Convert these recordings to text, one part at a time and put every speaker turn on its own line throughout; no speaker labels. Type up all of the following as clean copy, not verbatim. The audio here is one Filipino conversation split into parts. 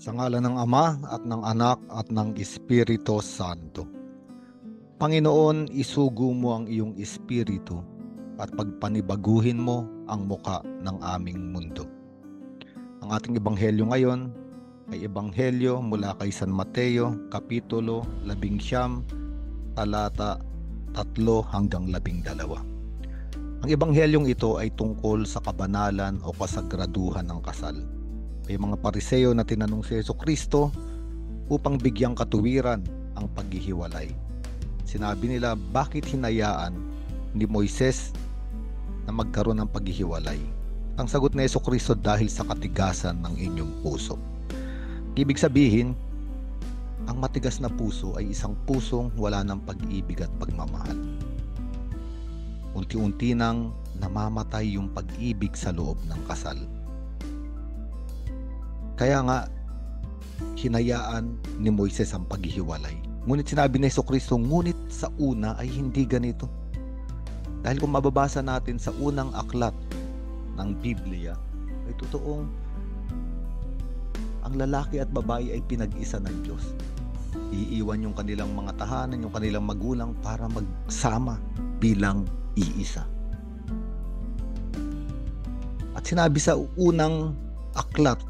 Sa ngalan ng Ama at ng Anak at ng Espiritu Santo. Panginoon, isugo mo ang iyong espiritu at pagpanibaguhin mo ang muka ng aming mundo. Ang ating ebanghelyo ngayon ay ebanghelyo mula kay San Mateo, Kapitulo 11, talata 3 hanggang 12. Ang ebanghelyong ito ay tungkol sa kabanalan o kasagraduhan ng kasal. May mga Pariseo na tinanong si Jesucristo upang bigyang katuwiran ang paghihiwalay. Sinabi nila, bakit hinayaan ni Moises na magkaroon ng paghihiwalay? Ang sagot ni Jesucristo, dahil sa katigasan ng inyong puso. Ibig sabihin, ang matigas na puso ay isang pusong wala ng pag-ibig at pagmamahal. Unti-unti nang namamatay yung pag-ibig sa loob ng kasal. Kaya nga, hinayaan ni Moises ang paghihiwalay. Ngunit sinabi ni Jesucristo, ngunit sa una ay hindi ganito. Dahil kung mababasa natin sa unang aklat ng Biblia, ay totoong ang lalaki at babae ay pinag-isa ng Diyos. Iiwan yung kanilang mga tahanan, yung kanilang magulang para magsama bilang iisa. At sinabi sa unang aklat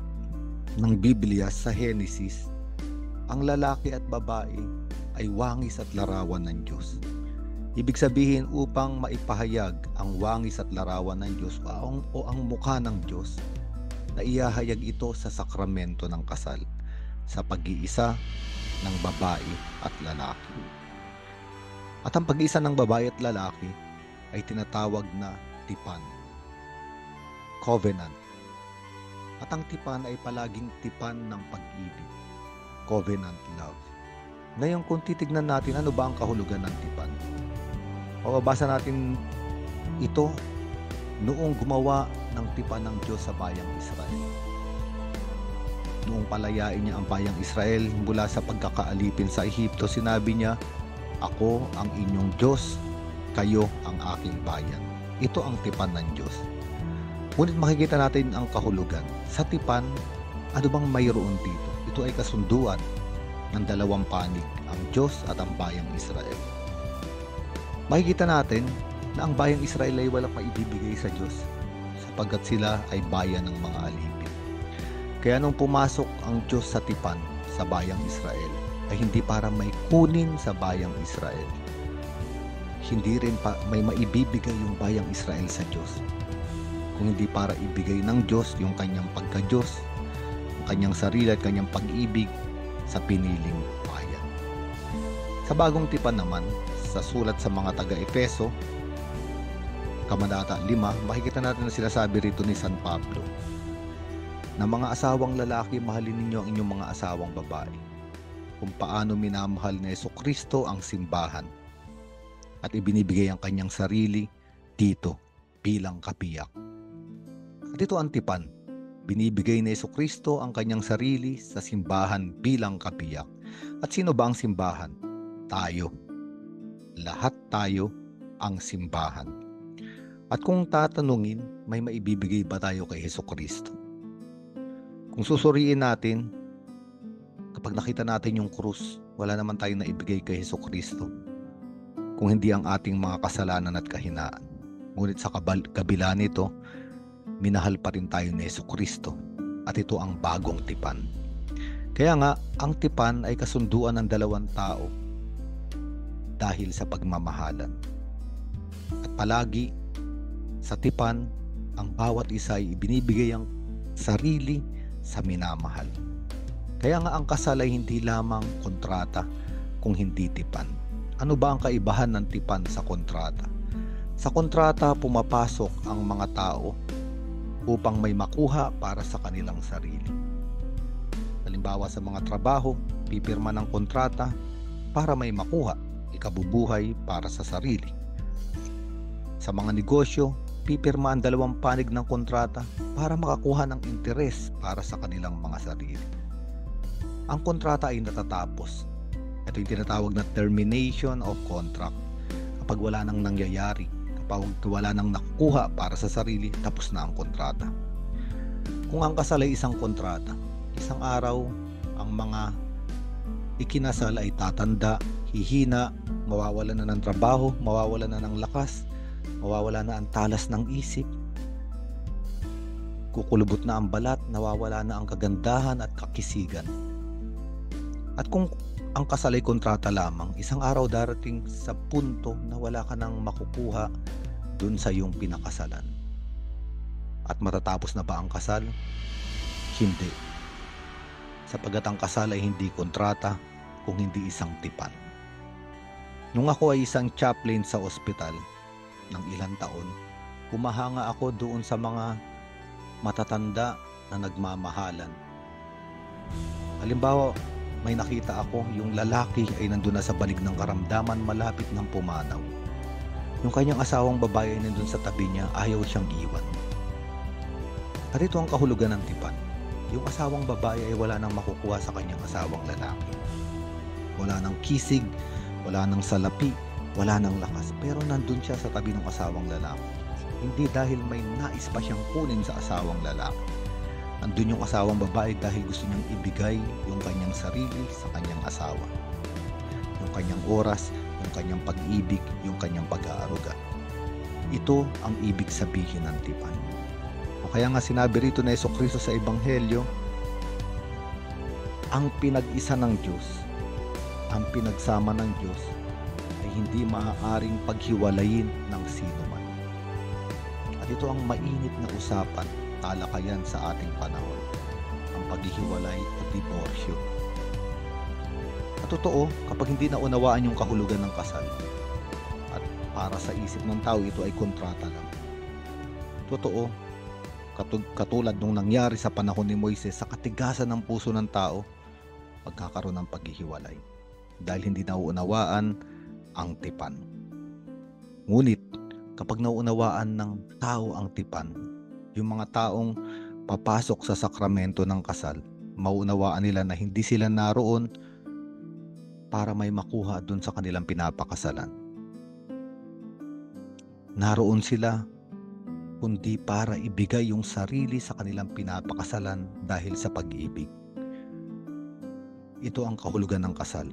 ng Biblia sa Genesis, ang lalaki at babae ay wangis at larawan ng Diyos. Ibig sabihin, upang maipahayag ang wangis at larawan ng Diyos o ang mukha ng Diyos, na iahayag ito sa sakramento ng kasal, sa pag-iisa ng babae at lalaki. At ang pag-iisa ng babae at lalaki ay tinatawag na tipan, covenant. At ang tipan ay palaging tipan ng pag-ibig, covenant love. Ngayon, kung titignan natin ano ba ang kahulugan ng tipan, mababasa natin ito noong gumawa ng tipan ng Diyos sa bayang Israel. Noong palayain niya ang bayang Israel mula sa pagkakaalipin sa Ehipto, sinabi niya, ako ang inyong Diyos, kayo ang aking bayan. Ito ang tipan ng Diyos. Ngunit makikita natin ang kahulugan. Sa tipan, ano bang mayroon dito? Ito ay kasunduan ng dalawang panig, ang Diyos at ang bayang Israel. Makikita natin na ang bayang Israel ay walang maibibigay sa Diyos sapagkat sila ay bayan ng mga alipin. Kaya nung pumasok ang Diyos sa tipan sa bayang Israel, ay hindi para may kunin sa bayang Israel. Hindi rin may maibibigay yung bayang Israel sa Diyos, kung hindi para ibigay ng Diyos yung kanyang pagka-Diyos, yung kanyang sarili at kanyang pag-ibig sa piniling bayan. Sa bagong tipan naman, sa sulat sa mga taga-Efeso, Kabanata 5, makikita natin na sinasabi rito ni San Pablo na mga asawang lalaki, mahalin ninyo ang inyong mga asawang babae, kung paano minamahal ni Jesucristo ang simbahan at ibinibigay ang kanyang sarili dito bilang kapiyak. At ito ang tipan. Binibigay ni Jesucristo ang kanyang sarili sa simbahan bilang kapiyak. At sino ba ang simbahan? Tayo. Lahat tayo ang simbahan. At kung tatanungin, may maibibigay ba tayo kay Jesucristo? Kung susuriin natin, kapag nakita natin yung krus, wala naman tayong naibigay kay Jesucristo, kung hindi ang ating mga kasalanan at kahinaan. Ngunit sa kabila nito, minahal pa rin tayo ni Jesucristo, at ito ang bagong tipan. Kaya nga, ang tipan ay kasunduan ng dalawang tao dahil sa pagmamahalan. At palagi sa tipan, ang bawat isa ay ibinibigay ang sarili sa minamahal. Kaya nga ang kasal ay hindi lamang kontrata kung hindi tipan. Ano ba ang kaibahan ng tipan sa kontrata? Sa kontrata, pumapasok ang mga tao upang may makuha para sa kanilang sarili. Halimbawa sa mga trabaho, pipirma ng kontrata para may makuha, ikabubuhay para sa sarili. Sa mga negosyo, pipirma ang dalawang panig ng kontrata para makakuha ng interes para sa kanilang mga sarili. Ang kontrata ay natatapos. Ito yung tinatawag na termination of contract. Kapag wala nang nangyayari, kapag wala nang nakukuha para sa sarili, tapos na ang kontrata. Kung ang kasal ay isang kontrata, isang araw Ang mga ikinasal ay tatanda, hihina, mawawalan na ng trabaho, mawawalan na ng lakas, mawawala na ang talas ng isip, kukulubot na ang balat, nawawala na ang kagandahan at kakisigan. At kung ang kasal ay kontrata lamang, isang araw darating sa punto na wala ka nang makukuha dun sa iyong pinakasalan. At matatapos na ba ang kasal? Hindi. Sapagat ang kasal ay hindi kontrata kung hindi isang tipan. Nung ako ay isang chaplain sa ospital ng ilang taon, humahanga ako doon sa mga matatanda na nagmamahalan. Halimbawa, may nakita ako, yung lalaki ay nandun na sa balig ng karamdaman, malapit ng pumanaw. Yung kanyang asawang babae ay nandun sa tabi niya, ayaw siyang iwan. At ito ang kahulugan ng tipan. Yung asawang babae ay wala nang makukuha sa kanyang asawang lalaki. Wala nang kisig, wala nang salapi, wala nang lakas. Pero nandun siya sa tabi ng asawang lalaki. Hindi dahil may nais pa siyang kunin sa asawang lalaki. Nandun yung asawang babae dahil gusto niyang ibigay yung kanyang sarili sa kanyang asawa. Yung kanyang oras, yung kanyang pag-ibig, yung kanyang pag-aaruga. Ito ang ibig sabihin ng tipan. O kaya nga sinabi rito na Jesucristo sa Ebanghelyo, ang pinag-isa ng Diyos, ang pinagsama ng Diyos ay hindi maaaring paghiwalayin ng sino man. At ito ang mainit na usapan, talakayan sa ating panahon, ang paghihiwalay o diborsyo. At totoo, kapag hindi naunawaan yung kahulugan ng kasal, at para sa isip ng tao ito ay kontrata lang. Totoo, katulad nung nangyari sa panahon ni Moises, sa katigasan ng puso ng tao, magkakaroon ng paghihiwalay dahil hindi nauunawaan ang tipan. Ngunit kapag nauunawaan ng tao ang tipan, yung mga taong papasok sa sakramento ng kasal, maunawaan nila na hindi sila naroon para may makuha dun sa kanilang pinapakasalan. Naroon sila kundi para ibigay yung sarili sa kanilang pinapakasalan dahil sa pag-ibig. Ito ang kahulugan ng kasal.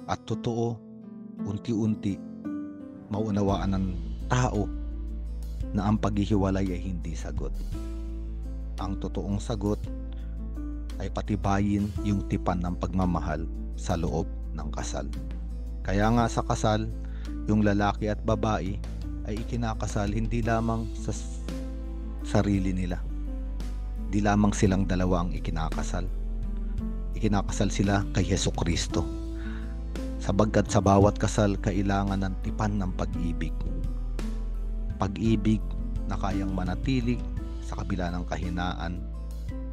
At totoo, unti-unti maunawaan ng tao na ang paghihiwalay ay hindi sagot. Ang totoong sagot ay patibayin yung tipan ng pagmamahal sa loob ng kasal. Kaya nga sa kasal, yung lalaki at babae ay ikinakasal hindi lamang sa sarili nila. Di lamang silang dalawa ang ikinakasal. Ikinakasal sila kay Jesucristo. Sabagkat sa bawat kasal, kailangan ng tipan ng pag-ibig. Pag-ibig na kayang manatili sa kabila ng kahinaan,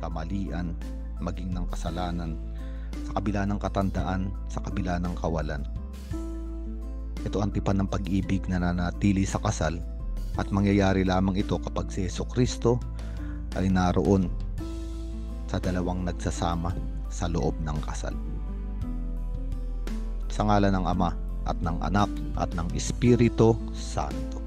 kamalian, maging ng kasalanan, sa kabila ng katandaan, sa kabila ng kawalan. Ito ang tipan ng pag-ibig na nanatili sa kasal at mangyayari lamang ito kapag si Jesucristo ay naroon sa dalawang nagsasama sa loob ng kasal. Sa ngalan ng Ama at ng Anak at ng Espiritu Santo.